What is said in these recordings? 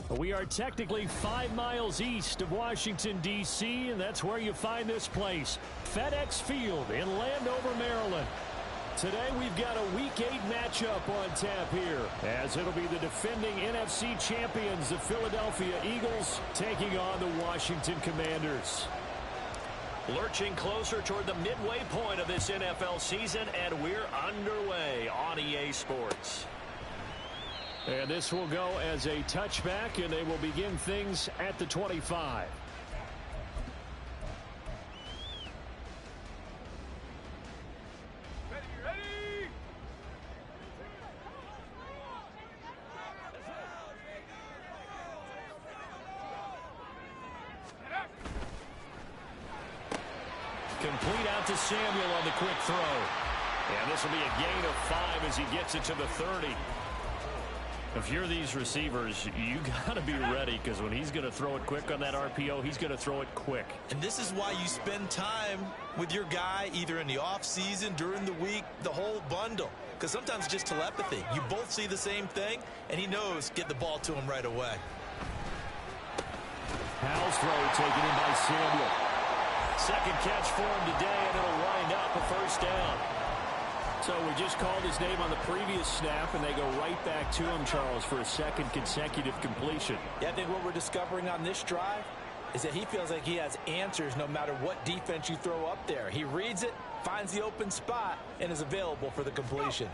We are technically 5 miles east of Washington, D.C., and that's where you find this place, FedEx Field in Landover, Maryland. Today we've got a Week 8 matchup on tap here, as it'll be the defending NFC champions, the Philadelphia Eagles, taking on the Washington Commanders. Lurching closer toward the midway point of this NFL season, and we're underway on EA Sports. And this will go as a touchback, and they will begin things at the 25. Ready? Complete out to Samuel on the quick throw. And this will be a gain of 5 as he gets it to the 30. If you're these receivers, you got to be ready, because when he's going to throw it quick on that RPO, he's going to throw it quick. And this is why you spend time with your guy either in the offseason, during the week, the whole bundle. Because sometimes it's just telepathy. You both see the same thing, and he knows get the ball to him right away. Howell's throw taken in by Samuel. Second catch for him today, and it'll wind up a first down. So we just called his name on the previous snap, and they go right back to him, Charles, for a second consecutive completion. Yeah, I think what we're discovering on this drive is that he feels like he has answers no matter what defense you throw up there. He reads it, finds the open spot, and is available for the completion.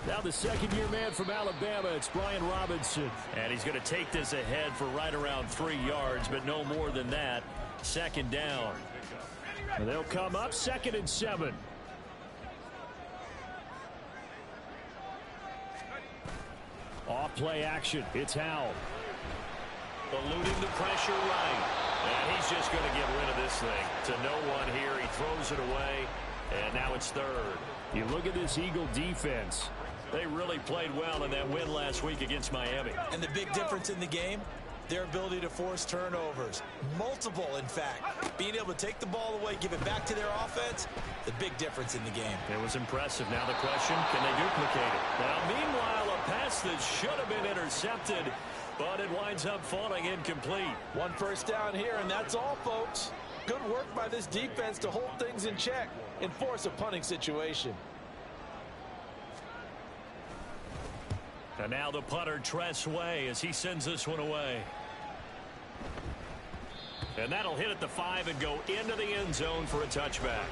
Now the second-year man from Alabama, it's Brian Robinson. And he's going to take this ahead for right around 3 yards, but no more than that. Second down. And they'll come up 2nd and 7. Off-play action. It's Howell. Eluding the pressure right. And he's just going to get rid of this thing. To no one here. He throws it away. And now it's 3rd. You look at this Eagle defense. They really played well in that win last week against Miami. And the big difference in the game, their ability to force turnovers. Multiple, in fact. Being able to take the ball away, give it back to their offense, the big difference in the game. It was impressive. Now the question, can they duplicate it? Now, meanwhile, a pass that should have been intercepted, but it winds up falling incomplete. 1 first down here, and that's all, folks. Good work by this defense to hold things in check and force a punting situation. And now the punter, Tress Way, as he sends this one away. And that'll hit at the 5 and go into the end zone for a touchback.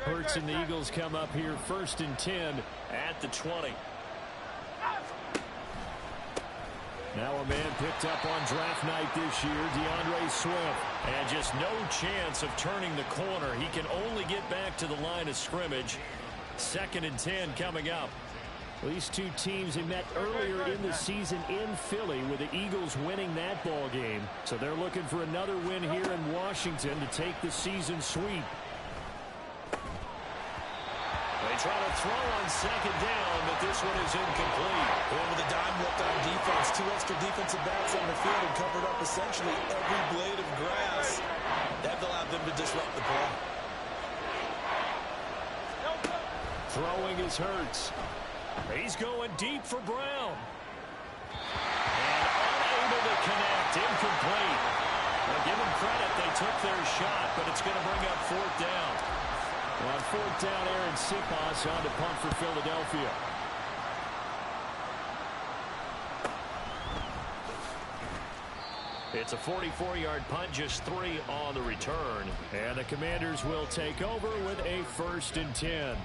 Hurts and the Eagles come up here 1st and 10 at the 20. Now a man picked up on draft night this year, DeAndre Swift. And just no chance of turning the corner. He can only get back to the line of scrimmage. 2nd and 10 coming up. These two teams have met earlier in the season in Philly, with the Eagles winning that ball game. So they're looking for another win here in Washington to take the season sweep. They try to throw on 2nd down, but this one is incomplete. Going with a dime left on defense. 2 extra defensive backs on the field and covered up essentially every blade of grass. That allowed them to disrupt the play. Throwing is Hurts. He's going deep for Brown. And unable to connect. Incomplete. Well, give them credit. They took their shot, but it's going to bring up 4th down. Well, on 4th down, Aaron Sipas on to punt for Philadelphia. It's a 44-yard punt, just 3 on the return. And the Commanders will take over with a 1st and 10.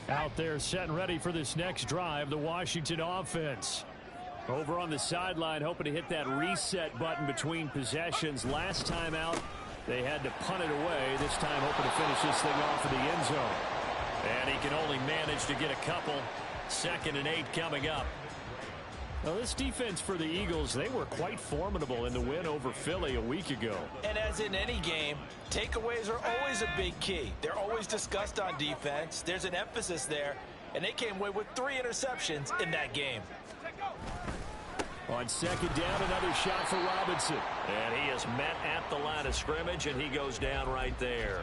Out there set and ready for this next drive, the Washington offense. Over on the sideline, hoping to hit that reset button between possessions. Last time out, they had to punt it away. This time hoping to finish this thing off in the end zone. And he can only manage to get a couple. 2nd and 8 coming up. Well, this defense for the Eagles, they were quite formidable in the win over Philly a week ago. And as in any game, takeaways are always a big key. They're always discussed on defense. There's an emphasis there, and they came away with 3 interceptions in that game. On second down, another shot for Robinson. And he is met at the line of scrimmage, and he goes down right there.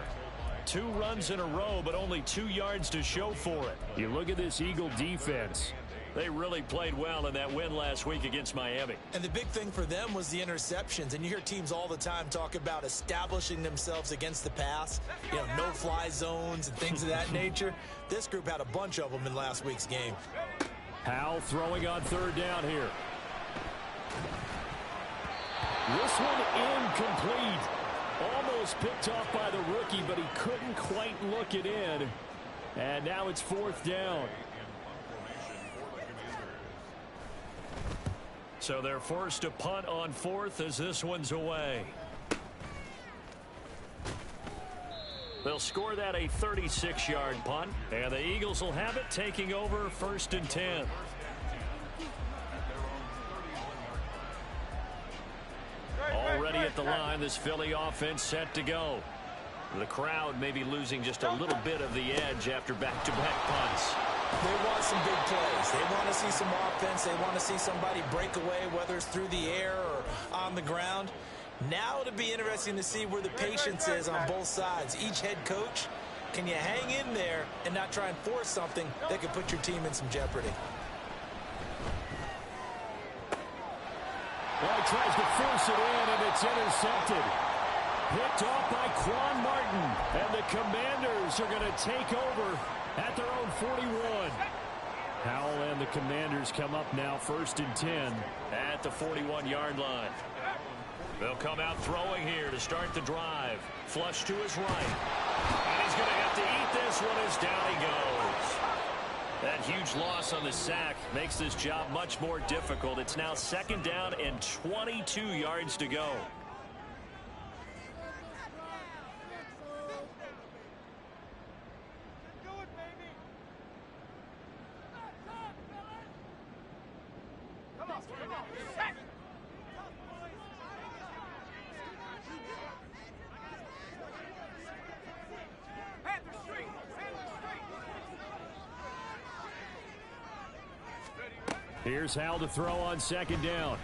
2 runs in a row, but only 2 yards to show for it. You look at this Eagle defense. They really played well in that win last week against Miami. And the big thing for them was the interceptions. And you hear teams all the time talk about establishing themselves against the pass. You know, no-fly zones and things of that nature. This group had a bunch of them in last week's game. Howell throwing on third down here. This one incomplete. Almost picked off by the rookie, but he couldn't quite look it in. And now it's 4th down. So they're forced to punt on 4th as this one's away. They'll score that a 36-yard punt, and the Eagles will have it, taking over 1st and 10. Already at the line, this Philly offense set to go. The crowd may be losing just a little bit of the edge after back-to-back punts. They want some big plays. They want to see some offense. They want to see somebody break away, whether it's through the air or on the ground. Now it'll be interesting to see where the patience is on both sides. Each head coach, can you hang in there and not try and force something that could put your team in some jeopardy? Well, he tries to force it in, and it's intercepted. Picked off by Quan Martin, and the Commanders are going to take over at their own 41. Howell and the Commanders come up now 1st and 10 at the 41-yard line. They'll come out throwing here to start the drive. Flush to his right. And he's going to have to eat this one as down he goes. That huge loss on the sack makes this job much more difficult. It's now 2nd down and 22 yards to go. Here's Howell to throw on 2nd down.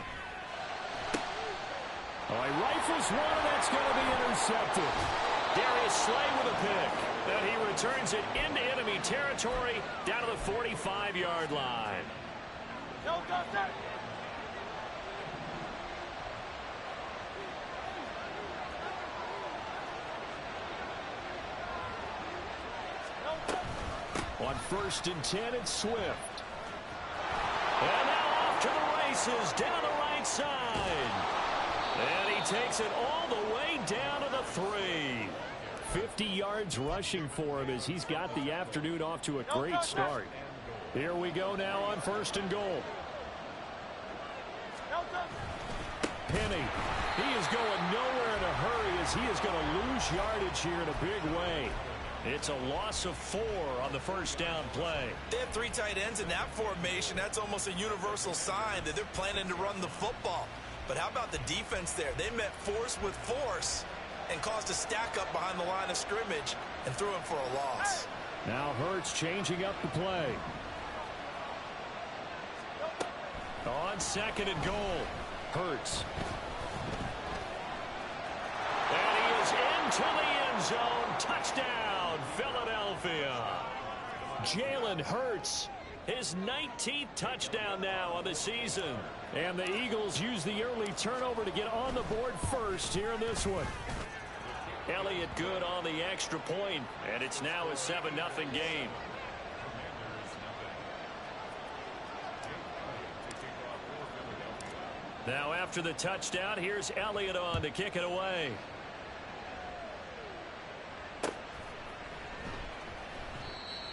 Oh, he rifles one, and that's going to be intercepted. Darius Slay with a pick. And he returns it into enemy territory down to the 45-yard line. On 1st and 10, it's Swift. And now off to the races down the right side. And he takes it all the way down to the 3. 50 yards rushing for him as he's got the afternoon off to a great start. Here we go now on 1st and goal. Penny, he is going nowhere in a hurry as he is going to lose yardage here in a big way. It's a loss of 4 on the 1st down play. They have 3 tight ends in that formation. That's almost a universal sign that they're planning to run the football. But how about the defense there? They met force with force and caused a stack up behind the line of scrimmage and threw him for a loss. Now Hurts changing up the play. On 2nd and goal. Hurts. And he is into the end zone. Touchdown, Philadelphia. Jalen Hurts. His 19th touchdown now on the season. And the Eagles use the early turnover to get on the board first here in this one. Elliott good on the extra point, and it's now a 7-0 game. Now after the touchdown, here's Elliott on to kick it away.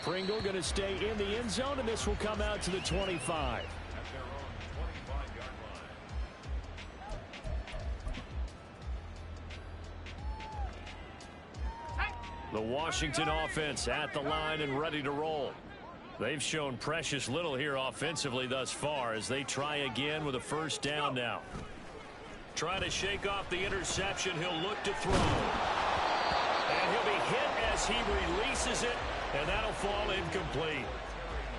Pringle going to stay in the end zone, and this will come out to the 25. The Washington offense at the line and ready to roll. They've shown precious little here offensively thus far as they try again with a first down now. Trying to shake off the interception. He'll look to throw. And he'll be hit as he releases it, and that'll fall incomplete.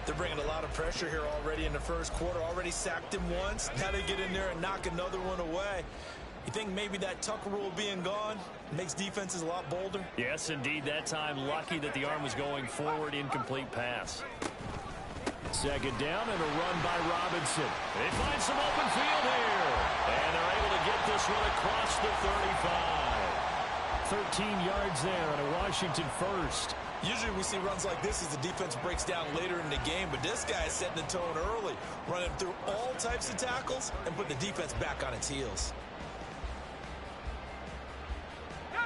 They're bringing a lot of pressure here already in the first quarter. Already sacked him once. Now they get in there and knock another one away. You think maybe that Tucker rule being gone makes defenses a lot bolder? Yes, indeed. That time, lucky that the arm was going forward. Incomplete pass. Second down and a run by Robinson. They find some open field here. And they're able to get this one across the 35. 13 yards there on a Washington first. Usually we see runs like this as the defense breaks down later in the game, but this guy is setting the tone early, running through all types of tackles and putting the defense back on its heels.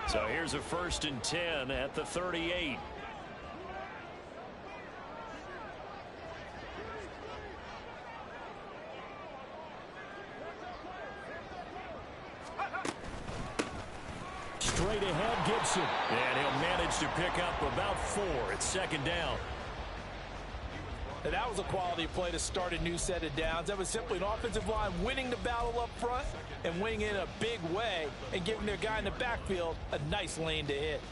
So here's a 1st and 10 at the 38. Straight ahead, Gibson. And he'll manage to pick up about 4. It's second down. Now, that was a quality play to start a new set of downs. That was simply an offensive line winning the battle up front and winning in a big way and giving their guy in the backfield a nice lane to hit.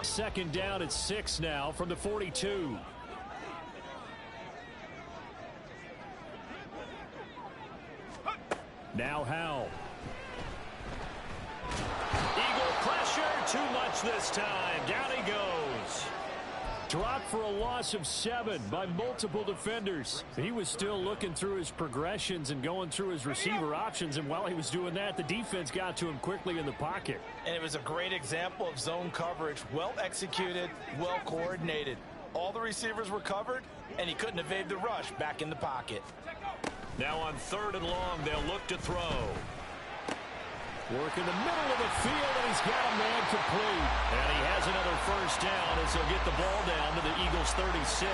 Second down at 6 now from the 42. Now Howell. Eagle pressure, too much this time. Down he goes. Dropped for a loss of 7 by multiple defenders. He was still looking through his progressions and going through his receiver options, and while he was doing that, the defense got to him quickly in the pocket. And it was a great example of zone coverage. Well executed, well coordinated. All the receivers were covered, and he couldn't evade the rush back in the pocket. Now on 3rd and long, they'll look to throw. Work in the middle of the field, and he's got a man complete. And he has another first down as he'll get the ball down to the Eagles' 36.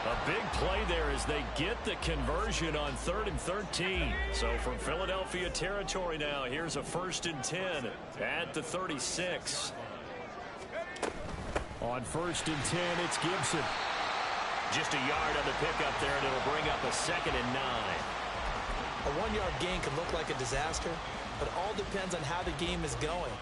A big play there as they get the conversion on 3rd and 13. So from Philadelphia territory now, here's a 1st and 10 at the 36. On 1st and 10, it's Gibson. Just a yard on the pickup there, and it'll bring up a 2nd and 9. A 1-yard gain can look like a disaster, but it all depends on how the game is going.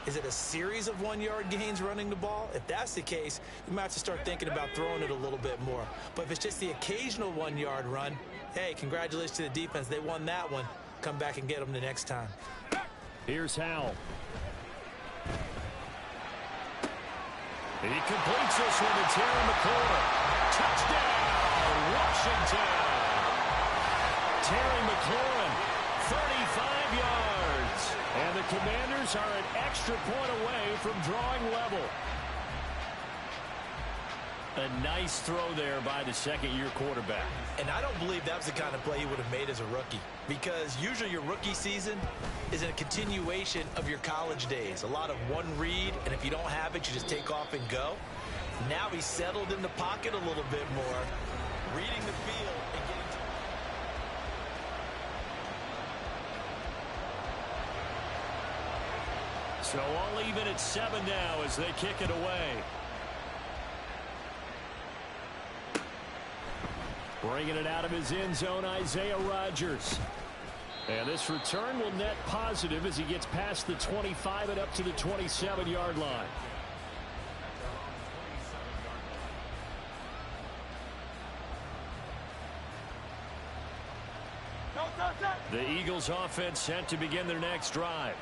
Is it a series of 1-yard gains running the ball? If that's the case, you might have to start thinking about throwing it a little bit more. But if it's just the occasional 1-yard run, hey, congratulations to the defense. They won that one. Come back and get them the next time. Here's Howell. He completes this one to Terry McLaurin. Touchdown, Washington. Terry McLaurin, 35 yards. And the Commanders are an extra point away from drawing level. A nice throw there by the second-year quarterback. And I don't believe that was the kind of play he would have made as a rookie, because usually your rookie season is a continuation of your college days. A lot of one read, and if you don't have it, you just take off and go. Now he's settled in the pocket a little bit more, reading the field and getting to... So all even at 7 now as they kick it away. Bringing it out of his end zone, Isaiah Rodgers. And this return will net positive as he gets past the 25 and up to the 27-yard line. The Eagles offense set to begin their next drive.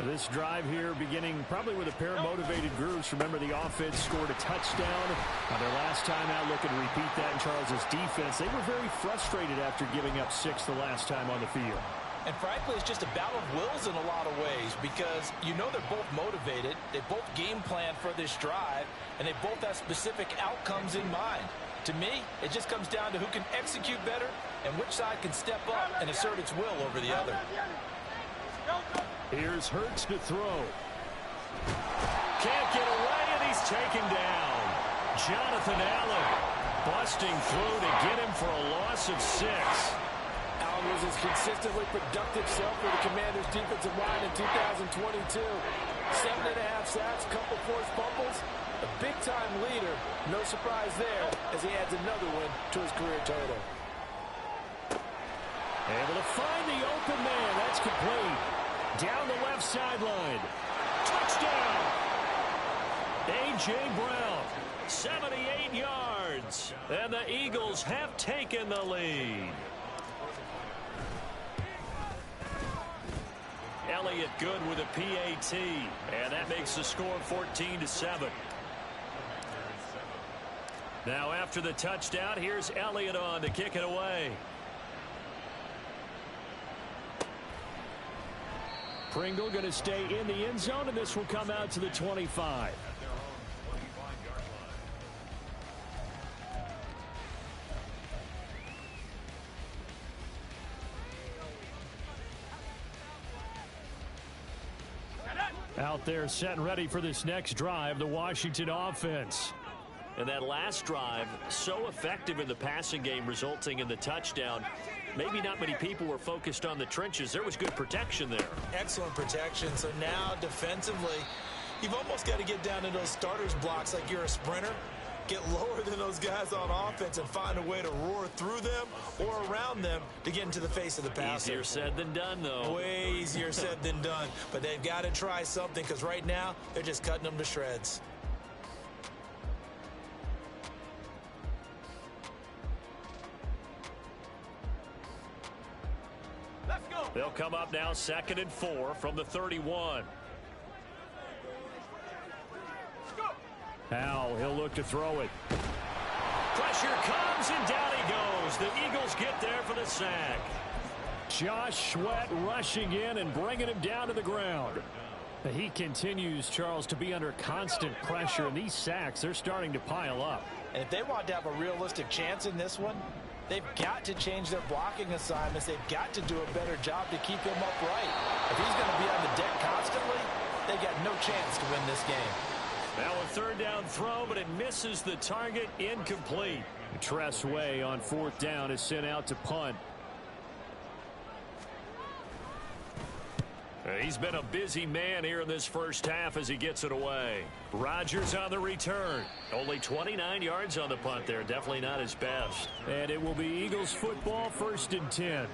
This drive here beginning probably with a pair of motivated groups. Remember, the offense scored a touchdown on their last time out. Looking to repeat that in Charles's defense. They were very frustrated after giving up 6 the last time on the field. And frankly, it's just a battle of wills in a lot of ways, because you know they're both motivated. They both game plan for this drive, and they both have specific outcomes in mind. To me, it just comes down to who can execute better and which side can step up and assert its will over the other. Here's Hurts to throw. Can't get away, and he's taken down. Jonathan Allen busting through to get him for a loss of 6. Allen was his consistently productive self for the Commanders' defensive line in 2022. 7.5 sacks, couple forced fumbles, a big-time leader. No surprise there as he adds another win to his career total. Able to find the open man. That's complete. Down the left sideline. Touchdown! A.J. Brown, 78 yards. And the Eagles have taken the lead. Elliott good with a PAT. And that makes the score 14-7. Now after the touchdown, here's Elliott on to kick it away. Pringle going to stay in the end zone, and this will come out to the 25. Out there set and ready for this next drive, the Washington offense. And that last drive, so effective in the passing game, resulting in the touchdown. Maybe not many people were focused on the trenches. There was good protection there. Excellent protection. So now defensively, you've almost got to get down to those starters blocks like you're a sprinter. Get lower than those guys on offense and find a way to roar through them or around them to get into the face of the passer. Easier said than done, though. Way easier said than done. But they've got to try something because right now they're just cutting them to shreds. They'll come up now 2nd and 4 from the 31. Howell, he'll look to throw it. Pressure comes and down he goes. The Eagles get there for the sack. Josh Sweat rushing in and bringing him down to the ground. He continues, Charles, to be under constant pressure, and these sacks, they're starting to pile up. And if they want to have a realistic chance in this one, they've got to change their blocking assignments. They've got to do a better job to keep him upright. If he's going to be on the deck constantly, they got no chance to win this game. Now a 3rd down throw, but it misses the target. Incomplete. Tress Way on 4th down is sent out to punt. He's been a busy man here in this first half as he gets it away. Rodgers on the return. Only 29 yards on the punt there. Definitely not his best. And it will be Eagles football, 1st and 10.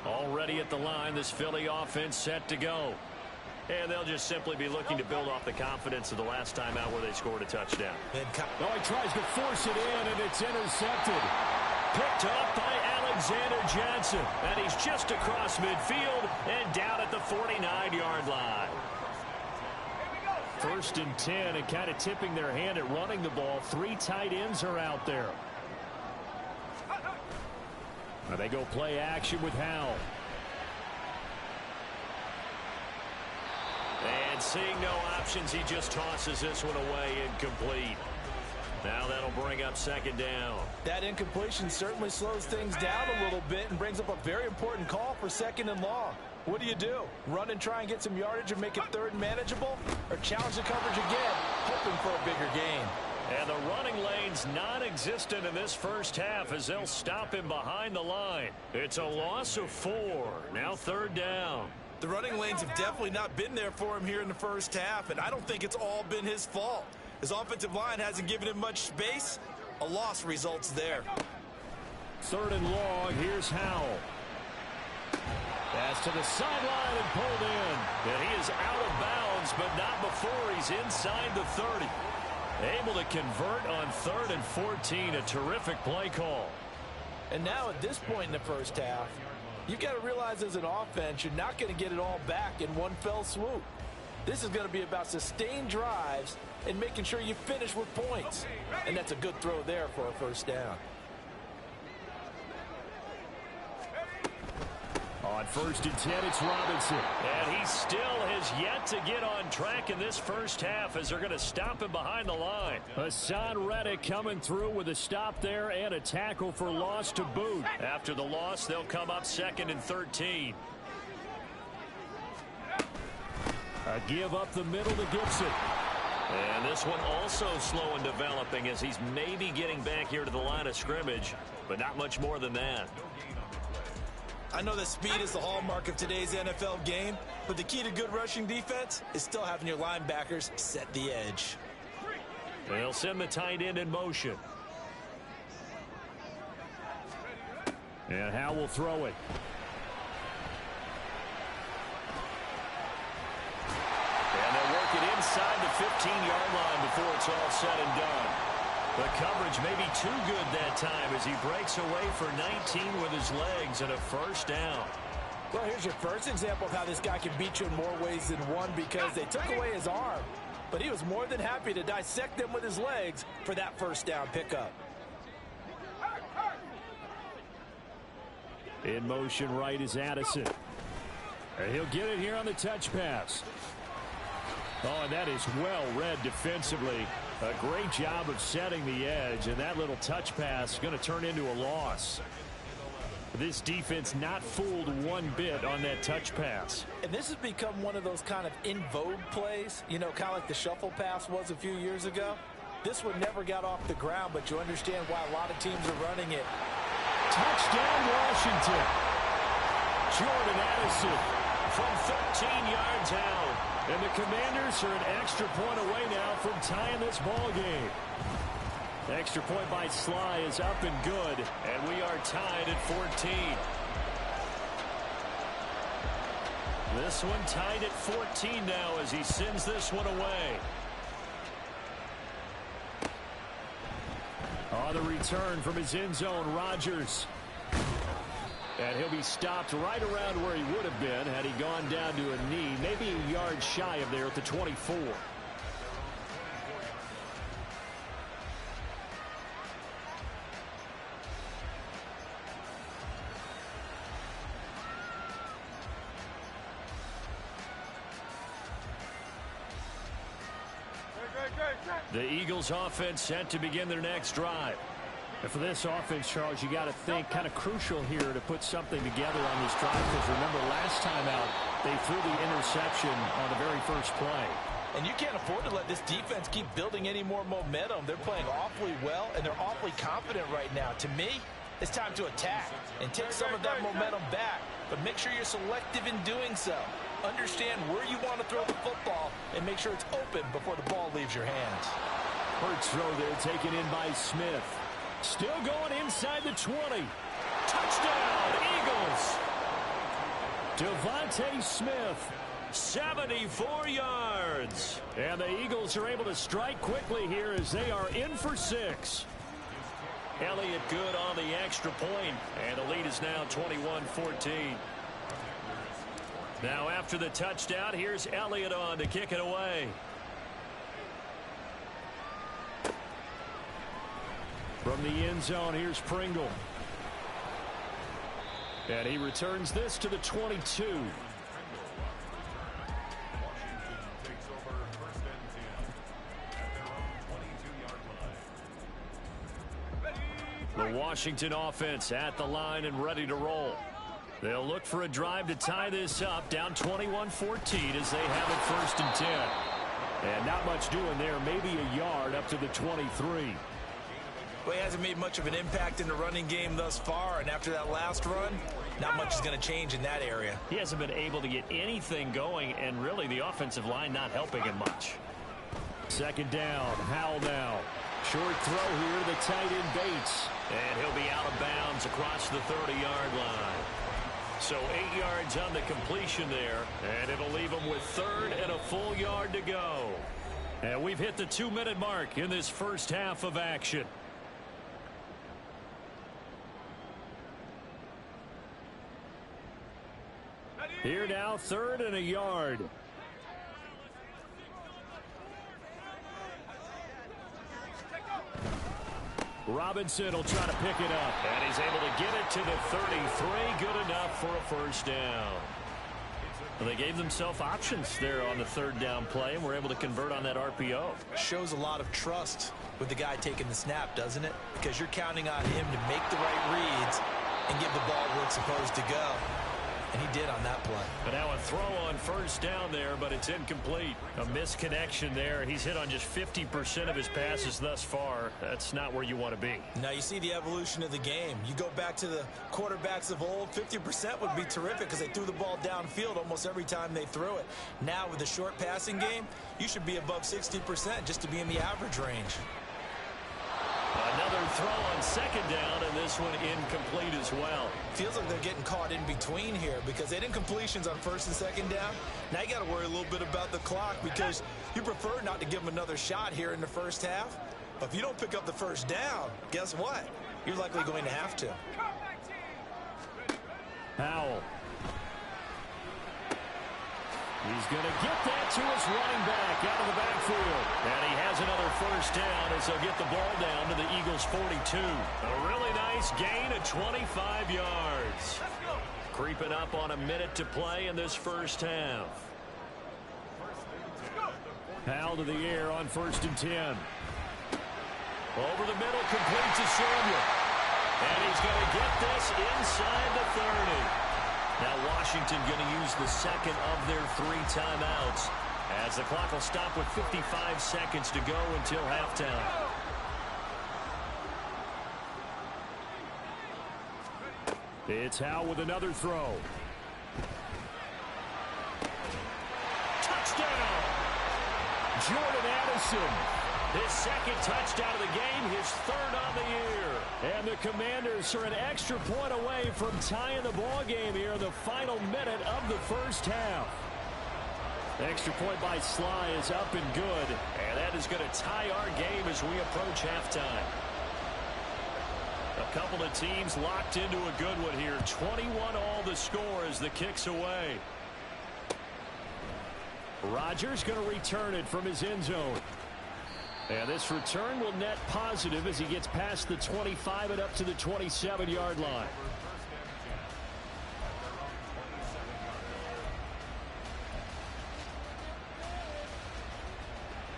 Already at the line, this Philly offense set to go. And they'll just simply be looking to build off the confidence of the last time out where they scored a touchdown. Oh, he tries to force it in, and it's intercepted. Picked up by Alexander Johnson. And he's just across midfield and down at the 49-yard line. 1st and 10, and kind of tipping their hand at running the ball. 3 tight ends are out there. Now they go play action with Howell. And seeing no options, he just tosses this one away, incomplete. Now that'll bring up 2nd down. That incompletion certainly slows things down a little bit and brings up a very important call for 2nd and long. What do? Run and try and get some yardage and make it 3rd and manageable? Or challenge the coverage again, hoping for a bigger gain? And the running lane's non-existent in this first half as they'll stop him behind the line. It's a loss of 4. Now 3rd down. The running lanes have definitely not been there for him here in the first half, and I don't think it's all been his fault. His offensive line hasn't given him much space. A loss results there. 3rd and long. Here's Howell. Pass to the sideline and pulled in. And he is out of bounds, but not before he's inside the 30. Able to convert on 3rd and 14. A terrific play call. And now at this point in the first half, you've got to realize as an offense, you're not going to get it all back in one fell swoop. This is going to be about sustained drives and making sure you finish with points. And that's a good throw there for a 1st down. On 1st and 10, it's Robinson. And he still has yet to get on track in this first half as they're going to stop him behind the line. Hassan Reddick coming through with a stop there and a tackle for loss to boot. After the loss, they'll come up 2nd and 13. A give up the middle to Gibson. And this one also slow in developing as he's maybe getting back here to the line of scrimmage, but not much more than that. I know that speed is the hallmark of today's NFL game, but the key to good rushing defense is still having your linebackers set the edge. They'll send the tight end in motion. And Howe will throw it. And they'll work it inside the 15-yard line before it's all said and done. The coverage may be too good that time as he breaks away for 19 with his legs and a first down. Well, here's your first example of how this guy can beat you in more ways than one, because they took away his arm, but he was more than happy to dissect them with his legs for that first down pickup. In motion right is Addison. And he'll get it here on the touch pass. Oh, and that is well read defensively. A great job of setting the edge, and that little touch pass is going to turn into a loss. This defense not fooled one bit on that touch pass. And this has become one of those kind of in vogue plays, you know, kind of like the shuffle pass was a few years ago. This one never got off the ground, but you understand why a lot of teams are running it. Touchdown, Washington. Jordan Addison from 13 yards out. And the Commanders are an extra point away now from tying this ball game. Extra point by Sly is up and good, and we are tied at 14. This one tied at 14 now as he sends this one away. On the return from his end zone, Rodgers. And he'll be stopped right around where he would have been had he gone down to a knee, maybe a yard shy of there at the 24. The Eagles offense set to begin their next drive. And for this offense, Charles, you got to think kind of crucial here to put something together on this drive, because remember last time out they threw the interception on the very first play. And you can't afford to let this defense keep building any more momentum. They're playing awfully well, and they're awfully confident right now. To me, it's time to attack and take some of that momentum back, but make sure you're selective in doing so. Understand where you want to throw the football and make sure it's open before the ball leaves your hands. Hurts throw there taken in by Smith. Still going inside the 20. Touchdown, Eagles. Devontae Smith, 74 yards. And the Eagles are able to strike quickly here as they are in for 6. Elliott good on the extra point, and the lead is now 21-14. Now after the touchdown, here's Elliott on to kick it away. From the end zone, here's Pringle. And he returns this to the 22. The Washington offense at the line and ready to roll. They'll look for a drive to tie this up, down 21-14 as they have it 1st and 10. And not much doing there, maybe a yard up to the 23. Well, he hasn't made much of an impact in the running game thus far, and after that last run, not much is going to change in that area. He hasn't been able to get anything going, and really the offensive line not helping him much. 2nd down, Howell now. Short throw here to the tight end Bates. And he'll be out of bounds across the 30-yard line. So 8 yards on the completion there, and it'll leave him with 3rd and a full yard to go. And we've hit the 2-minute mark in this first half of action. Here now, 3rd and a yard. Robinson will try to pick it up, and he's able to get it to the 33. Good enough for a first down. Well, they gave themselves options there on the 3rd down play, and were able to convert on that RPO. Shows a lot of trust with the guy taking the snap, doesn't it? Because you're counting on him to make the right reads and give the ball where it's supposed to go. and he did on that play. But now a throw on first down there, but it's incomplete. A misconnection there. He's hit on just 50% of his passes thus far. That's not where you want to be. Now you see the evolution of the game. You go back to the quarterbacks of old, 50% would be terrific because they threw the ball downfield almost every time they threw it. Now with the short passing game, you should be above 60% just to be in the average range. Another throw on second down, and this one incomplete as well. Feels like they're getting caught in between here because they didn't incompletions on first and second down. Now you got to worry a little bit about the clock because you prefer not to give them another shot here in the first half. But if you don't pick up the first down, guess what? You're likely going to have to. Howell. He's going to get that to his running back out of the backfield. And he has another first down as they'll get the ball down to the Eagles' 42. A really nice gain of 25 yards. Creeping up on a minute to play in this first half. Howell to the air on 1st and 10. Over the middle, complete to Samuel. And he's going to get this inside the 30. Now Washington going to use the second of their 3 timeouts as the clock will stop with 55 seconds to go until halftime. It's Howell with another throw. Touchdown! Jordan Addison. His second touchdown of the game, his 3rd on the year. And the Commanders are an extra point away from tying the ball game here in the final minute of the first half. The extra point by Sly is up and good. And that is going to tie our game as we approach halftime. A couple of teams locked into a good one here. 21 all the score as the kick's away. Rodgers going to return it from his end zone. And this return will net positive as he gets past the 25 and up to the 27-yard line.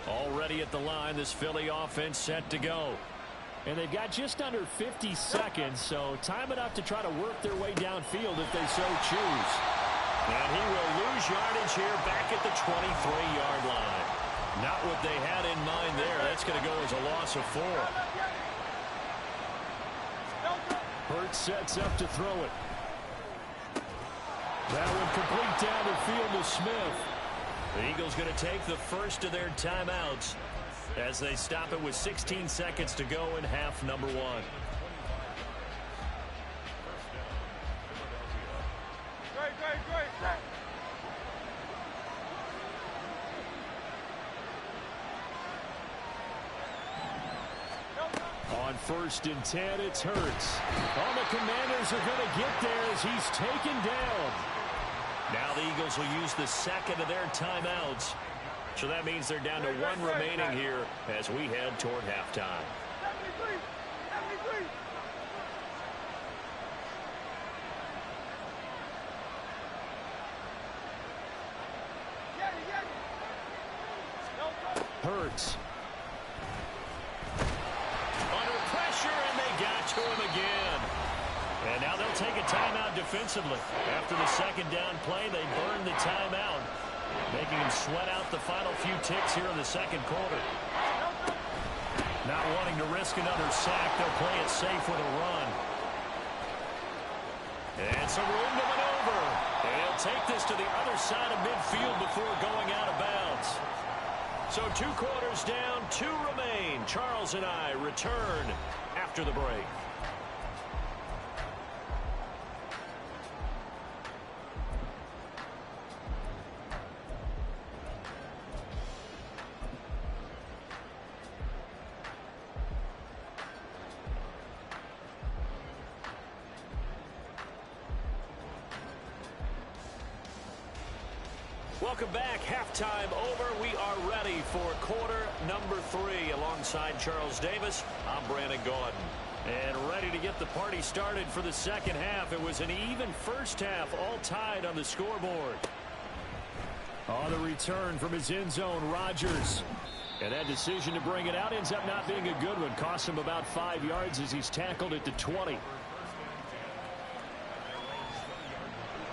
Already at the line, this Philly offense set to go. And they've got just under 50 seconds, so time enough to try to work their way downfield if they so choose. And he will lose yardage here back at the 23-yard line. Not what they had in mind there. That's going to go as a loss of 4. Hurts sets up to throw it. That one complete down the field to Smith. The Eagles going to take the first of their timeouts as they stop it with 16 seconds to go in half number 1. On 1st and 10, it's Hurts. All the Commanders are going to get there as he's taken down. Now the Eagles will use the second of their timeouts. So that means they're down to 1 remaining here as we head toward halftime. Hurts. Under pressure, and they got to him again. And now they'll take a timeout defensively. After the second down play, they burn the timeout, making him sweat out the final few ticks here in the second quarter. Not wanting to risk another sack, they'll play it safe with a run. And some room to maneuver. And he'll take this to the other side of midfield before going out of bounds. So 2 quarters down, 2 remain. Charles and I return after the break. Welcome back. Halftime over. We are ready for quarter number 3. Alongside Charles Davis, I'm Brandon Gaudin. And ready to get the party started for the second half. It was an even first half, all tied on the scoreboard. On the return from his end zone, Rodgers. And that decision to bring it out ends up not being a good one. Cost him about 5 yards as he's tackled at the 20.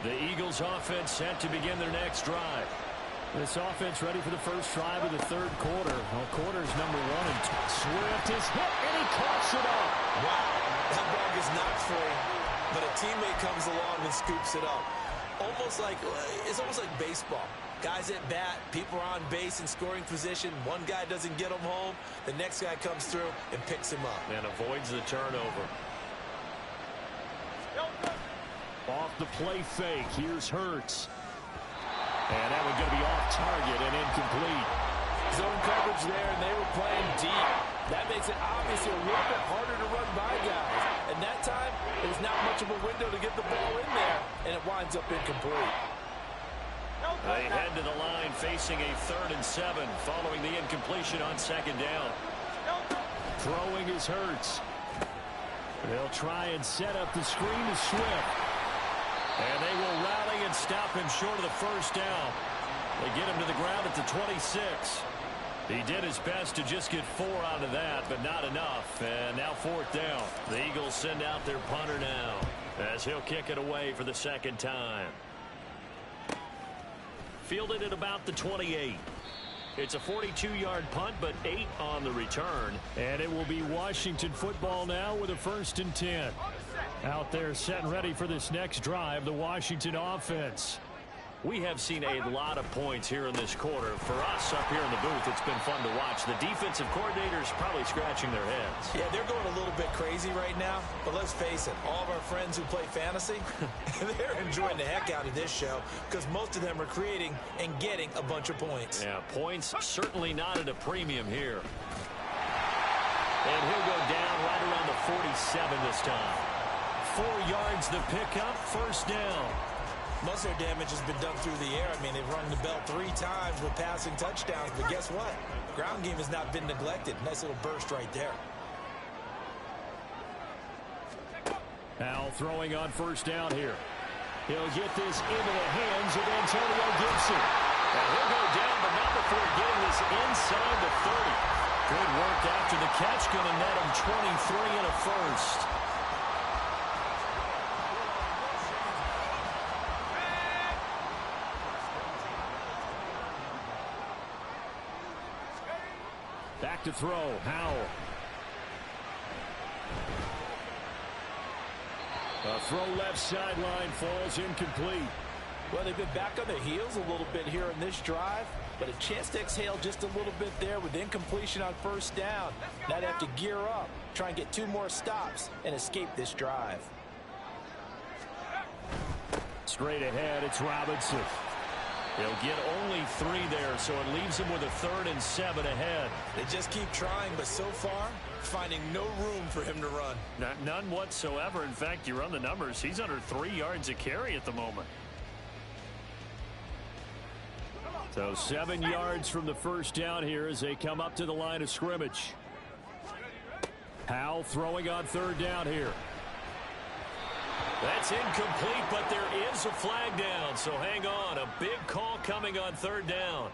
The Eagles offense set to begin their next drive. This offense ready for the first drive of the third quarter. Well, quarters number 1 and 2. Swift is hit, and he coughs it up. Wow, that ball gets knocked free, but a teammate comes along and scoops it up. It's almost like baseball. Guys at bat, people are on base in scoring position. One guy doesn't get him home. The next guy comes through and picks him up. And avoids the turnover. Off the play fake. Here's Hurts. And that one's going to be off target and incomplete. Zone coverage there, and they were playing deep. That makes it obviously a little bit harder to run by guys. And that time, there's not much of a window to get the ball in there, and it winds up incomplete. They head to the line facing a 3rd and 7 following the incompletion on 2nd down. Throwing is Hurts. They'll try and set up the screen to Swift. And they will rally and stop him short of the first down. They get him to the ground at the 26. He did his best to just get 4 out of that, but not enough. And now 4th down. The Eagles send out their punter now as he'll kick it away for the 2nd time. Fielded at about the 28. It's a 42-yard punt, but 8 on the return. And it will be Washington football now with a 1st and 10. Out there set and ready for this next drive, the Washington offense. We have seen a lot of points here in this quarter. For us up here in the booth, it's been fun to watch. The defensive coordinators probably scratching their heads. Yeah, they're going a little bit crazy right now, but let's face it, all of our friends who play fantasy, they're enjoying the heck out of this show because most of them are creating and getting a bunch of points. Yeah, points certainly not at a premium here. And he'll go down right around the 47 this time. 4 yards the pickup, 1st down. Most of their damage has been done through the air. I mean, they've rung the bell 3 times with passing touchdowns, but guess what? Ground game has not been neglected. Nice little burst right there. Now throwing on 1st down here. He'll get this into the hands of Antonio Gibson. And he'll go down, but not before getting this inside the 30. Good work after the catch. Going to net him 23 and a 1st. Back to throw, Howell. A throw left sideline falls incomplete. Well, they've been back on their heels a little bit here in this drive, but a chance to exhale just a little bit there with incompletion on 1st down. Now they have to gear up, try and get 2 more stops, and escape this drive. Straight ahead, it's Robinson. They'll get only 3 there, so it leaves them with a 3rd and 7 ahead. They just keep trying, but so far, finding no room for him to run. None whatsoever. In fact, you run the numbers. He's under 3 yards a carry at the moment. So 7 yards from the 1st down here as they come up to the line of scrimmage. Howell throwing on 3rd down here. That's incomplete, but there is a flag down, so hang on. A big call coming on 3rd down.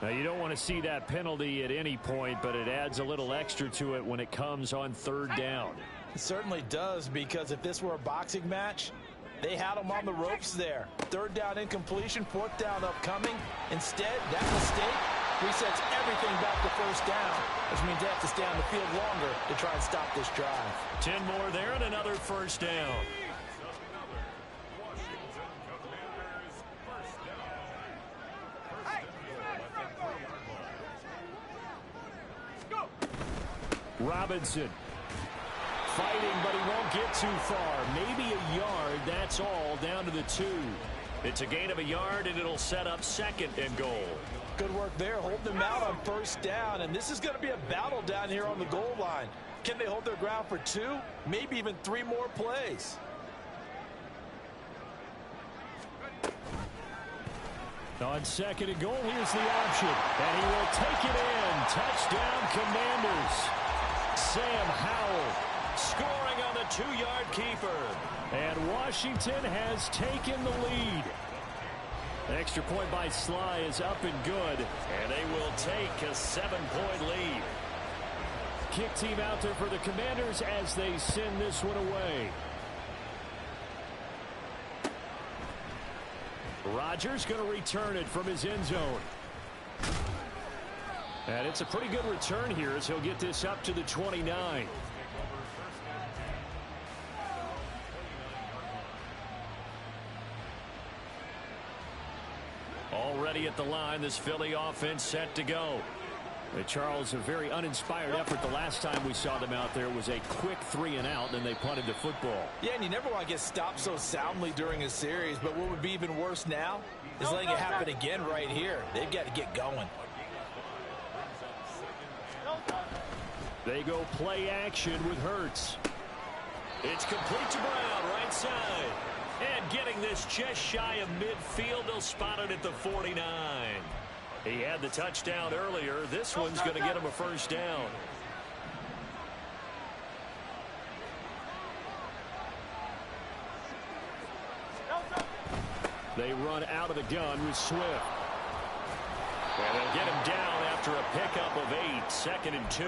Now, you don't want to see that penalty at any point, but it adds a little extra to it when it comes on 3rd down. It certainly does, because if this were a boxing match, they had him on the ropes there. 3rd down incompletion, 4th down upcoming. Instead, that mistake resets everything back to 1st down, which means they have to stay on the field longer to try and stop this drive. 10 more there and another 1st down. Robinson fighting, but he won't get too far. Maybe a yard, that's all, down to the 2. It's a gain of a yard, and it'll set up 2nd and goal. Good work there, holding them out on 1st down, and this is going to be a battle down here on the goal line. Can they hold their ground for 2, maybe even 3 more plays? On 2nd and goal, here's the option, and he will take it in. Touchdown, Commanders. Sam Howell scoring on the 2-yard keeper. And Washington has taken the lead. The extra point by Sly is up and good. And they will take a 7-point lead. Kick team out there for the Commanders as they send this one away. Rodgers going to return it from his end zone. And it's a pretty good return here as he'll get this up to the 29. Already at the line, this Philly offense set to go. Charles, a very uninspired effort the last time we saw them out there. Was a quick 3 and out, and they punted the football. Yeah, and you never want to get stopped so soundly during a series, but what would be even worse now is letting it happen again right here. They've got to get going. They go play action with Hurts. It's complete to Brown, right side. And getting this just shy of midfield, they'll spot it at the 49. He had the touchdown earlier. This one's going to get him a first down. They run out of the gun with Swift. And they'll get him down after a pickup of 8, 2nd and 2.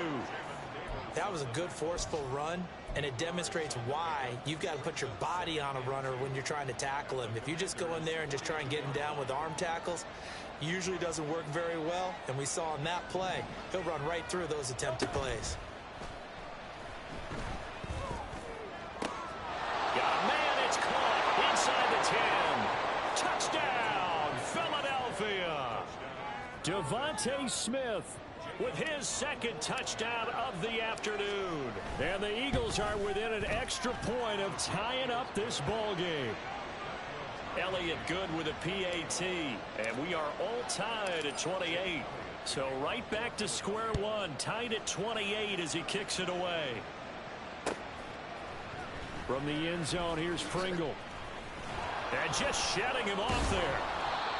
That was a good forceful run, and it demonstrates why you've got to put your body on a runner when you're trying to tackle him. If you just go in there and just try and get him down with arm tackles, usually doesn't work very well, and we saw in that play, he'll run right through those attempted plays. Got a man, it's caught inside the 10. Touchdown, Philadelphia. Devontae Smith With his 2nd touchdown of the afternoon. And the Eagles are within an extra point of tying up this ball game. Elliott good with a PAT. And we are all tied at 28. So right back to square one. Tied at 28 as he kicks it away. From the end zone, here's Pringle. And just shutting him off there.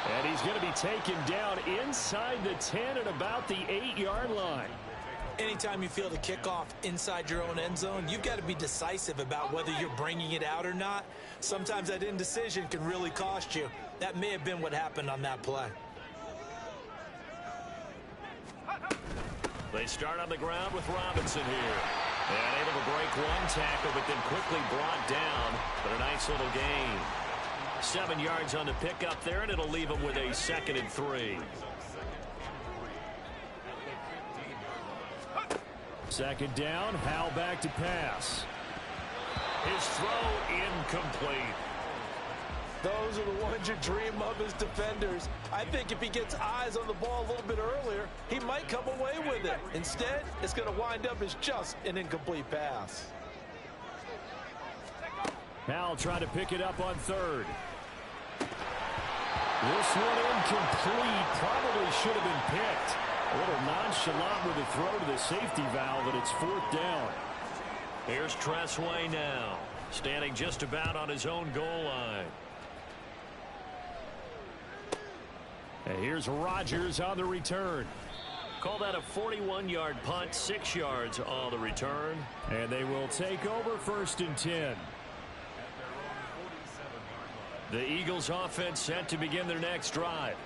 And he's going to be taken down inside the 10 at about the 8-yard line. Anytime you feel the kickoff inside your own end zone, you've got to be decisive about whether you're bringing it out or not. Sometimes that indecision can really cost you. That may have been what happened on that play. They start on the ground with Robinson here. And able to break one tackle, but then quickly brought down. But a nice little gain. 7 yards on the pickup there, and it'll leave him with a 2nd and 3. 2nd down, Howell back to pass. His throw incomplete. Those are the ones you dream of as defenders. I think if he gets eyes on the ball a little bit earlier, he might come away with it. Instead, it's going to wind up as just an incomplete pass. Howell trying to pick it up on 3rd. This one incomplete. Probably should have been picked. A little nonchalant with the throw to the safety valve, and it's 4th down. Here's Tressway now, standing just about on his own goal line. And here's Rodgers on the return. Call that a 41-yard punt, 6 yards on the return. And they will take over 1st and 10. The Eagles offense set to begin their next drive.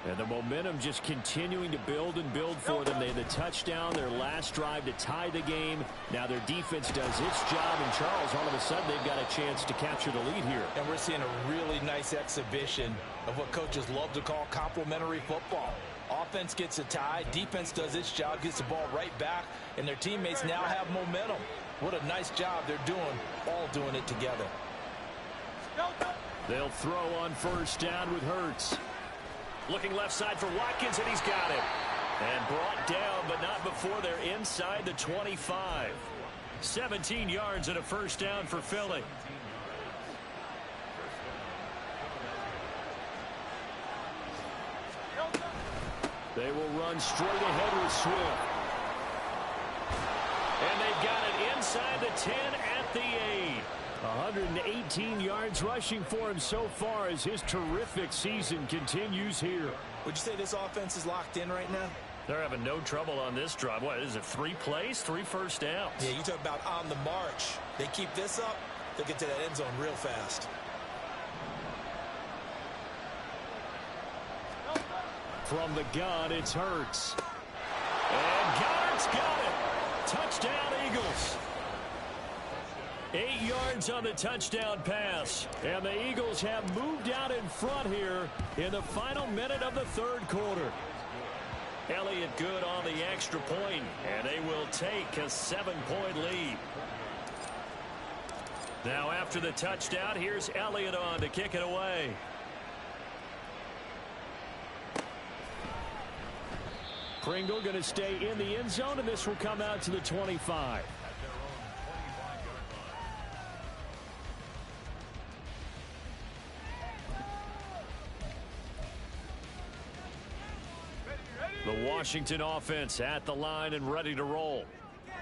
And the momentum just continuing to build and build for them. They had the touchdown, their last drive to tie the game. Now their defense does its job, and Charles, all of a sudden, they've got a chance to capture the lead here. And we're seeing a really nice exhibition of what coaches love to call complementary football. Offense gets a tie, defense does its job, gets the ball right back, and their teammates now have momentum. What a nice job they're doing, all doing it together. They'll throw on 1st down with Hurts. Looking left side for Watkins, and he's got it. And brought down, but not before they're inside the 25. 17 yards and a 1st down for Philly. They will run straight ahead with Swift. And they've got it inside the 10 at the 8. 118 yards rushing for him so far as his terrific season continues here. Would you say this offense is locked in right now? They're having no trouble on this drive. What is it, 3 plays, 3 first downs? Yeah, you talk about on the march. They keep this up, they'll get to that end zone real fast. From the gun, it's Hurts. And Goddard's got it. Touchdown, Eagles. 8 yards on the touchdown pass. And the Eagles have moved out in front here in the final minute of the third quarter. Elliott good on the extra point, and they will take a 7-point lead. Now after the touchdown, here's Elliott on to kick it away. Pringle going to stay in the end zone, and this will come out to the 25. The Washington offense at the line and ready to roll.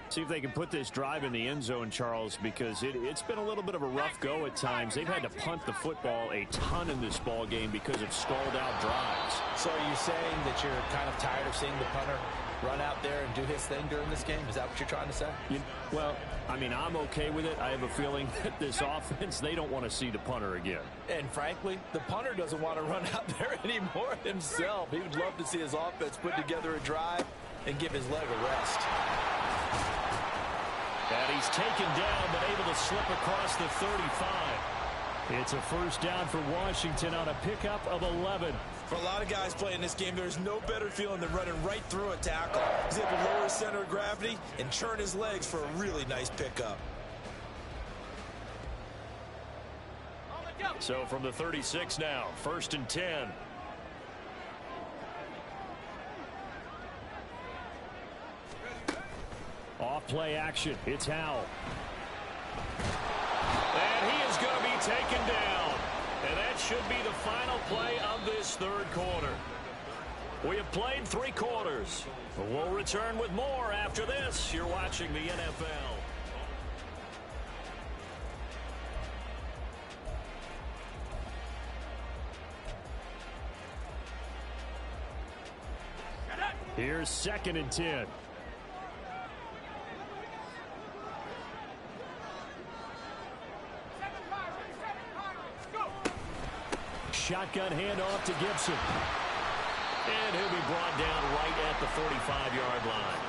See if they can put this drive in the end zone, Charles, because it's been a little bit of a rough go at times. They've had to punt the football a ton in this ball game because of stalled out drives. So are you saying that you're kind of tired of seeing the punter run out there and do his thing during this game? Is that what you're trying to say? Well, I mean, I'm okay with it. I have a feeling that this offense, they don't want to see the punter again. And frankly, the punter doesn't want to run out there anymore himself. He would love to see his offense put together a drive and give his leg a rest. And he's taken down, but able to slip across the 35. It's a first down for Washington on a pickup of 11. For a lot of guys playing this game, there's no better feeling than running right through a tackle. He's able to lower his center of gravity and churn his legs for a really nice pickup. So from the 36 now, 1st and 10. Off play action. It's Howell. And he is going to be taken down. And that should be the final play of this third quarter. We have played 3 quarters. We'll return with more after this. You're watching the NFL. Here's 2nd and 10. Shotgun handoff to Gibson. And he'll be brought down right at the 45-yard line.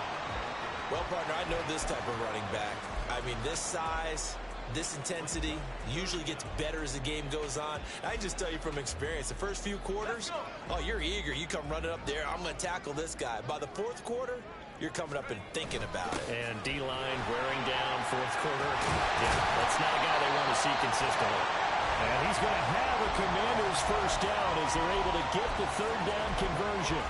Well, partner, I know this type of running back. I mean, this size, this intensity usually gets better as the game goes on. I just tell you from experience, the first few quarters, oh, you're eager. You come running up there, I'm going to tackle this guy. By the 4th quarter, you're coming up and thinking about it. And D-line wearing down 4th quarter. Yeah, that's not a guy they want to see consistently. And he's going to have a Commanders first down as they're able to get the 3rd down conversion.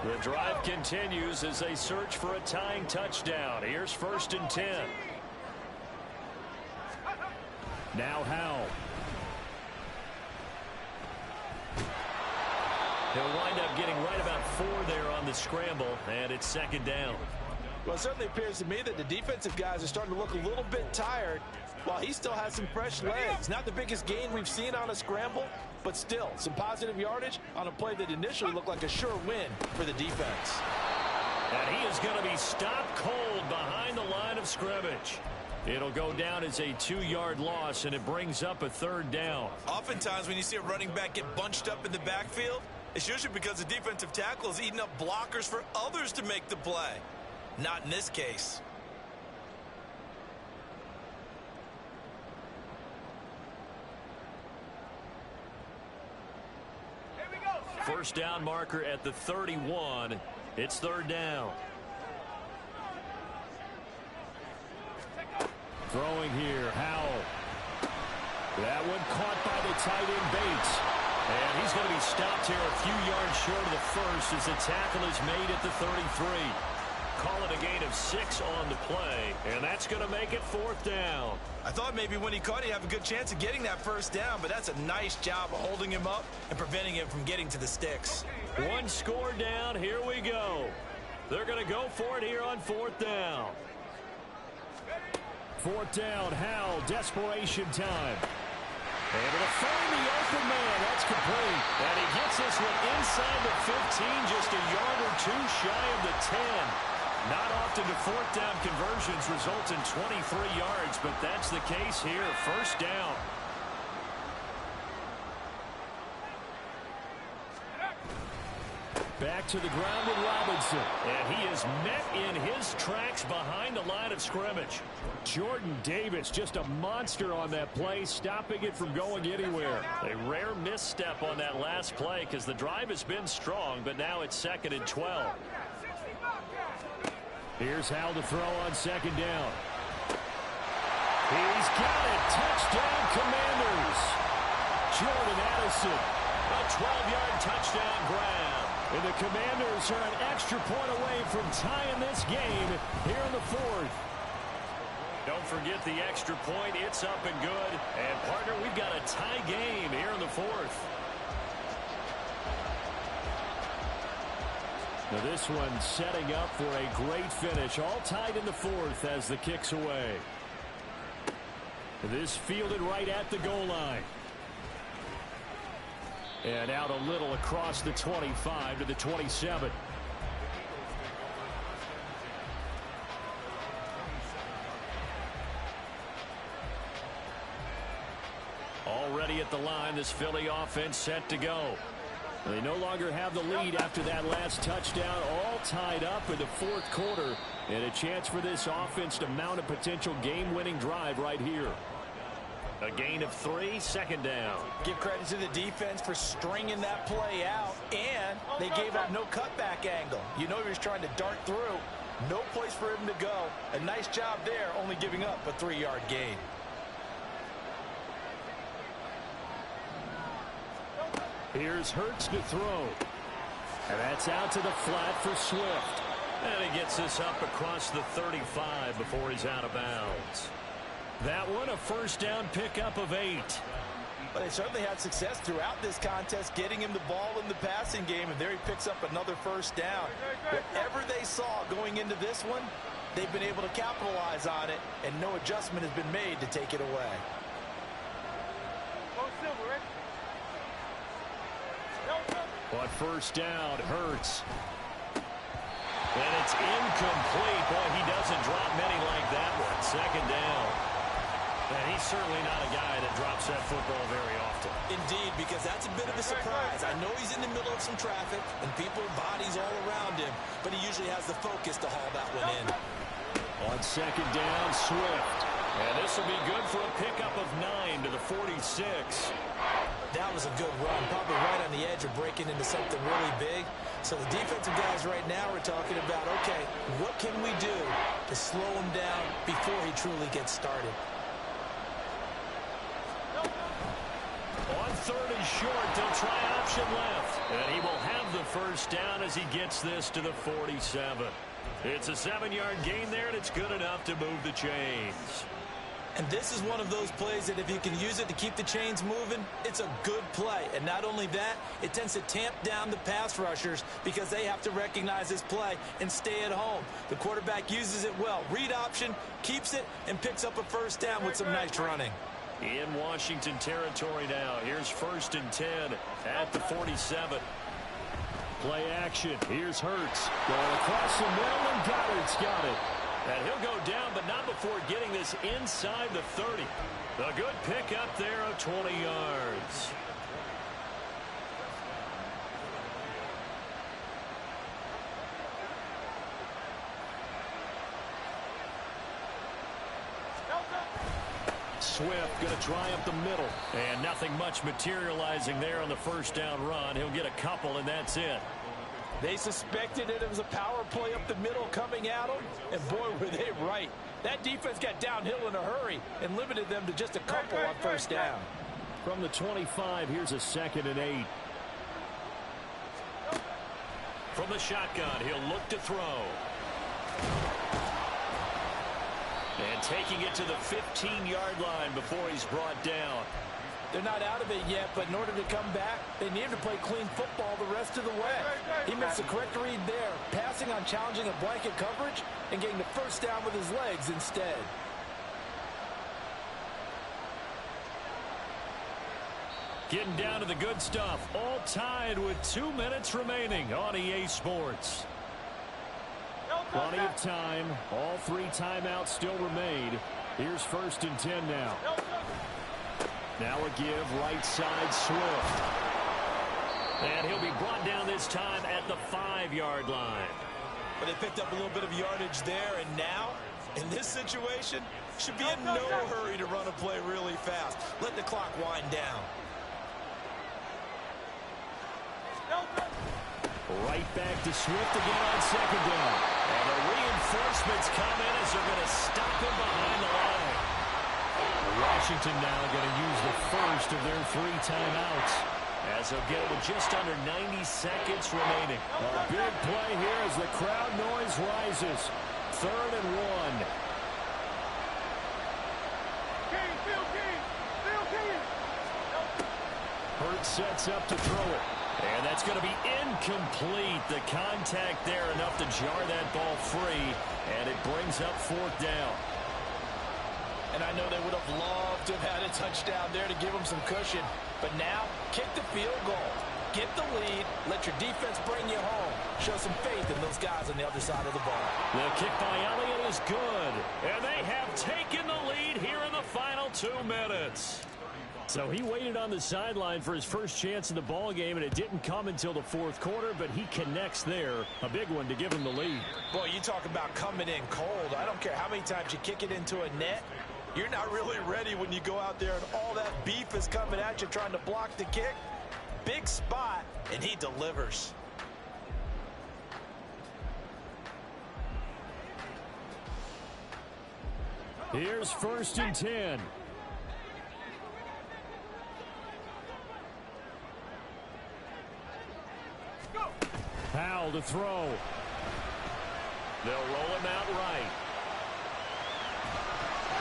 The drive continues as they search for a tying touchdown. Here's 1st and 10. Now Howell. He'll wind up getting right about 4 there on the scramble, and it's 2nd down. Well, it certainly appears to me that the defensive guys are starting to look a little bit tired while he still has some fresh legs. Not the biggest gain we've seen on a scramble, but still some positive yardage on a play that initially looked like a sure win for the defense. And he is going to be stopped cold behind the line of scrimmage. It'll go down as a 2-yard loss, and it brings up a 3rd down. Oftentimes when you see a running back get bunched up in the backfield, it's usually because the defensive tackle is eating up blockers for others to make the play. Not in this case. First down marker at the 31. It's 3rd down. Throwing here, Howell. That one caught by the tight end Bates. And he's going to be stopped here a few yards short of the first as the tackle is made at the 33. Call it a gain of 6 on the play, and that's going to make it 4th down. I thought maybe when he caught it, he'd have a good chance of getting that first down, but that's a nice job of holding him up and preventing him from getting to the sticks. 1 score down. Here we go. They're going to go for it here on 4th down. 4th down, Howell, desperation time. Able to find the open man. That's complete. And he gets this one inside the 15, just a yard or 2 shy of the 10. Not often do 4th down conversions result in 23 yards, but that's the case here. First down. Back to the ground with Robinson. And he is met in his tracks behind the line of scrimmage. Jordan Davis, just a monster on that play, stopping it from going anywhere. A rare misstep on that last play because the drive has been strong, but now it's 2nd and 12. Here's Hal to throw on 2nd down. He's got it. Touchdown, Commanders. Jordan Addison. A 12-yard touchdown grab. And the Commanders are an extra point away from tying this game here in the 4th. Don't forget the extra point. It's up and good. And, partner, we've got a tie game here in the 4th. Now this one setting up for a great finish. All tied in the 4th as the kick's away. This fielded right at the goal line. And out a little across the 25 to the 27. Already at the line, this Philly offense set to go. They no longer have the lead after that last touchdown. All tied up in the 4th quarter. And a chance for this offense to mount a potential game-winning drive right here. A gain of 3, 2nd down. Give credit to the defense for stringing that play out, and they gave up no cutback angle. You know he was trying to dart through. No place for him to go. A nice job there, only giving up a 3-yard gain. Here's Hurts to throw. And that's out to the flat for Swift. And he gets this up across the 35 before he's out of bounds. That one a 1st down pickup of 8. But they certainly had success throughout this contest getting him the ball in the passing game, and there he picks up another 1st down. Whatever they saw going into this one, they've been able to capitalize on it, and no adjustment has been made to take it away. On 1st down, Hurts. And it's incomplete. Boy, he doesn't drop many like that one. 2nd down. And he's certainly not a guy that drops that football very often. Indeed, because that's a bit of a surprise. I know he's in the middle of some traffic and people, bodies all around him, but he usually has the focus to haul that one in. On 2nd down, Swift. And this will be good for a pickup of 9 to the 46. That was a good run, probably right on the edge of breaking into something really big. So the defensive guys right now are talking about, okay, what can we do to slow him down before he truly gets started? On 3rd and short, they'll try option left. And he will have the 1st down as he gets this to the 47. It's a 7-yard gain there, and it's good enough to move the chains. And this is one of those plays that if you can use it to keep the chains moving, it's a good play. And not only that, it tends to tamp down the pass rushers because they have to recognize this play and stay at home. The quarterback uses it well. Read option, keeps it, and picks up a 1st down with some nice running. In Washington territory now. Here's 1st and 10 at the 47. Play action. Here's Hurts. Going across the middle, and Goddard's got it. And he'll go down, but not before getting this inside the 30. A good pickup there of 20 yards. Swift going to try up the middle. And nothing much materializing there on the 1st down run. He'll get a couple, and that's it. They suspected that it was a power play up the middle coming at them, and boy, were they right. That defense got downhill in a hurry and limited them to just a couple on 1st down. From the 25, here's a 2nd and 8. From the shotgun, he'll look to throw. And taking it to the 15-yard line before he's brought down. They're not out of it yet, but in order to come back, they need to play clean football the rest of the way. He makes the correct read there, passing on challenging a blanket coverage and getting the 1st down with his legs instead. Getting down to the good stuff. All tied with 2 minutes remaining on EA Sports. Plenty of time. All 3 timeouts still remain. Here's 1st and 10 now. Now a give right side Swift. And he'll be brought down this time at the 5-yard line. But they picked up a little bit of yardage there, and now, in this situation, should be in no hurry to run a play really fast. Let the clock wind down. Right back to Swift again on second down. And the reinforcements come in as they're going to stop him behind the line. Washington now going to use the first of their 3 timeouts, as they'll get it with just under 90 seconds remaining. A big play here as the crowd noise rises. 3rd and 1. Hurts sets up to throw it. And that's going to be incomplete. The contact there enough to jar that ball free. And it brings up 4th down. And I know they would have loved to have had a touchdown there to give them some cushion. But now, kick the field goal. Get the lead. Let your defense bring you home. Show some faith in those guys on the other side of the ball. The kick by Elliott is good. And they have taken the lead here in the final 2 minutes. So he waited on the sideline for his first chance in the ball game, and it didn't come until the 4th quarter, but he connects there. A big one to give him the lead. Boy, you talk about coming in cold. I don't care how many times you kick it into a net. You're not really ready when you go out there and all that beef is coming at you trying to block the kick. Big spot, and he delivers. Here's 1st and 10. Powell to throw. They'll roll him out right.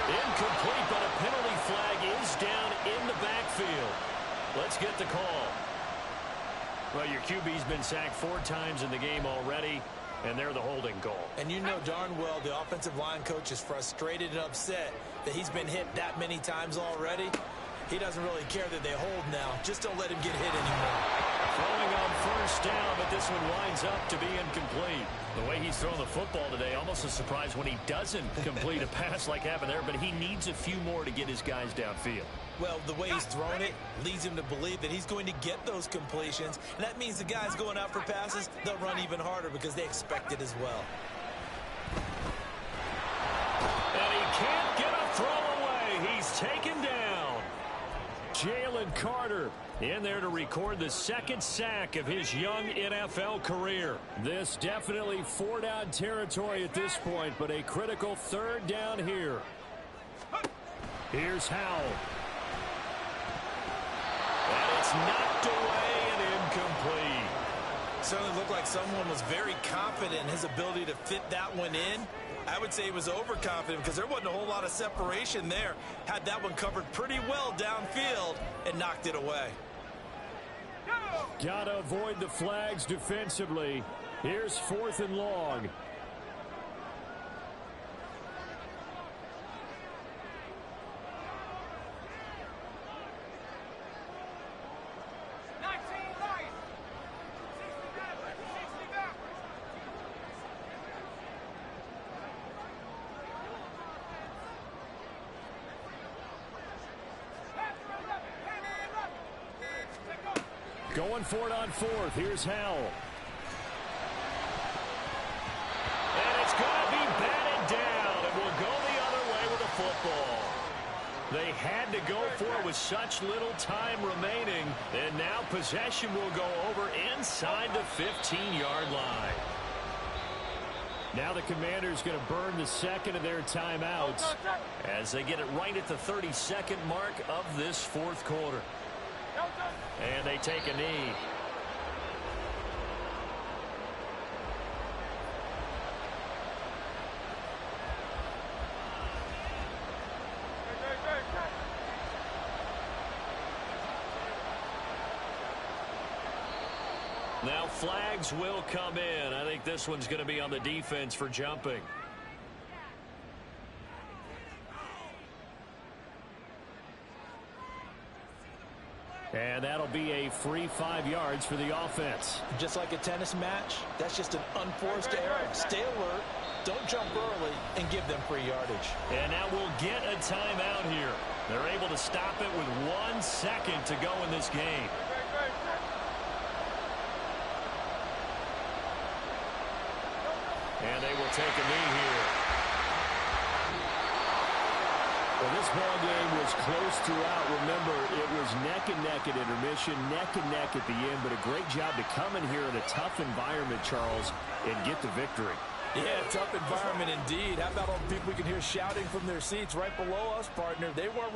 Incomplete, but a penalty flag is down in the backfield. Let's get the call. Well, your QB's been sacked 4 times in the game already, and they're the holding goal. And you know darn well the offensive line coach is frustrated and upset that he's been hit that many times already. He doesn't really care that they hold now. Just don't let him get hit anymore. Throwing on 1st down, but this one winds up to be incomplete. The way he's throwing the football today, almost a surprise when he doesn't complete a pass like happened there, but he needs a few more to get his guys downfield. Well, the way he's thrown it leads him to believe that he's going to get those completions, and that means the guys going out for passes, they'll run even harder because they expect it as well. And he can't get a throw away. He's taken down. Jalen Carter in there to record the 2nd sack of his young NFL career. This definitely 4-down territory at this point, but a critical 3rd down here. Here's Howell. And it's knocked away and incomplete. Certainly looked like someone was very confident in his ability to fit that one in. I would say he was overconfident because there wasn't a whole lot of separation there. Had that one covered pretty well downfield and knocked it away. Got to avoid the flags defensively. Here's 4th and long. Going for it on 4th. Here's Howell. And it's going to be batted down. It will go the other way with the football. They had to go for it with such little time remaining. And now possession will go over inside the 15-yard line. Now the Commanders going to burn the 2nd of their timeouts as they get it right at the 32nd mark of this 4th quarter. And they take a knee. Now flags will come in. I think this one's going to be on the defense for jumping. And that'll be a free 5 yards for the offense. Just like a tennis match, that's just an unforced error. Stay alert, don't jump early, and give them free yardage. And now we'll get a timeout here. They're able to stop it with 1 second to go in this game. And they will take a knee here. Well, this ball game was close throughout. Remember, it was neck and neck at intermission, neck and neck at the end, but a great job to come in here in a tough environment, Charles, and get the victory. Yeah, tough environment indeed. How about all the people we can hear shouting from their seats right below us, partner? They weren't